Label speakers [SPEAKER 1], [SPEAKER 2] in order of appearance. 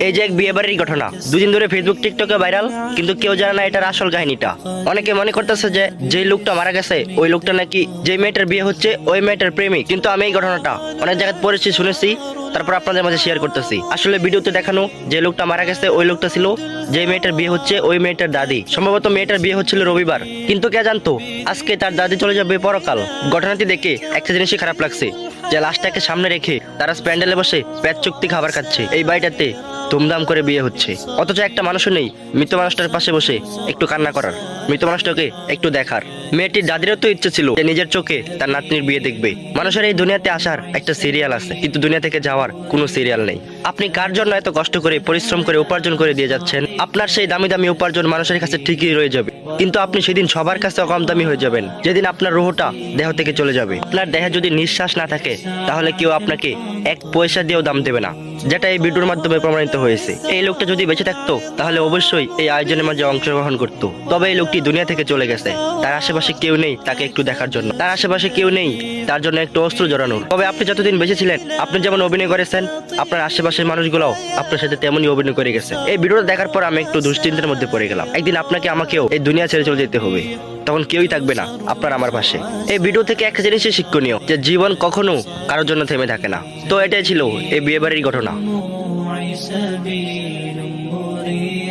[SPEAKER 1] এই যে এক বিয়ে বাড়ির ঘটনা দুদিন ধরে ফেসবুক টিকটকে ভাইরাল, কিন্তু কেউ জানে না এটার আসল কাহিনীটা। অনেকে মনে করতেছে যে লোকটা মারা গেছে ওই লোকটা নাকি যে মেয়েটার বিয়ে হচ্ছে ওই মেয়েটার প্রেমিক, কিন্তু আমি এই ঘটনাটা অনেক জায়গায় পড়েছি, শুনেছি, তারপর আপনাদের মাঝে শেয়ার করতেছি। আসলে ভিডিওতে দেখানো যে লোকটা মারা গেছে ওই লোকটা ছিল যে মেয়েটার বিয়ে হচ্ছে ওই মেয়েটার দাদি। সম্ভবত মেয়েটার বিয়ে হচ্ছিল রবিবার, কিন্তু কে জানতো আজকে তার দাদি চলে যাবে পরকাল। ঘটনাটি দেখে একটা জিনিসই খারাপ লাগছে, যে লাশটাকে সামনে রেখে তারা প্যান্ডেলে বসে পেট চুক্তি খাবার খাচ্ছে। এই বাড়িটাতে ধুমধাম করে বিয়ে হচ্ছে, অথচ একটা মানুষও নেই মৃত মানুষটার পাশে বসে একটু কান্না করার, মৃত মানুষটাকে একটু দেখার। মেয়েটির দাদিরও তো ইচ্ছে ছিল যে নিজের চোখে তার নাতনির বিয়ে দেখবে। মানুষের এই দুনিয়াতে আসার একটা সিরিয়াল আছে, কিন্তু দুনিয়া থেকে যাওয়ার কোনো সিরিয়াল নেই। আপনি কার জন্য এত কষ্ট করে পরিশ্রম করে উপার্জন করে দিয়ে যাচ্ছেন? আপনার সেই দামি দামি উপার্জন মানুষের কাছে ঠিকই রয়ে যাবে, কিন্তু আপনি সেদিন সবার কাছে কম দামি হয়ে যাবেন যেদিন আপনার রুহটা দেহ থেকে চলে যাবে। আপনার দেহে যদি নিঃশ্বাস না থাকে তাহলে কেউ আপনাকে এক পয়সা দিয়েও দাম দেবে না, যেটা এই ভিডিওর মাধ্যমে প্রমাণিত হয়েছে। এই লোকটা যদি বেঁচে থাকতো তাহলে অবশ্যই এই আয়োজনের মাঝে অংশগ্রহণ করতো। তবে এই লোকটি দুনিয়া থেকে চলে গেছে, তার আশেপাশে কেউ নেই তাকে একটু দেখার জন্য, তার আশেপাশে কেউ নেই তার জন্য একটু অস্ত্র জড়ানোর। তবে আপনি যতদিন বেঁচে ছিলেন আপনি যেমন অভিনয় করেছেন, আপনার আশেপাশের মানুষগুলোও আপনার সাথে তেমনই অভিনয় করে গেছে। এই ভিডিওটা দেখার পর আমি একটু দুশ্চিন্তার মধ্যে পড়ে গেলাম। একদিন আপনাকে আমাকেও এই দুনিয়া ছেড়ে চলে যেতে হবে, তখন কেউই থাকবে না আপনার আমার পাশে। এই ভিডিও থেকে একটা জিনিসই শিক্ষণীয়, যে জীবন কখনো কারোর জন্য থেমে থাকে না। তো এটাই ছিল এই বিয়ে বাড়ির ঘটনা।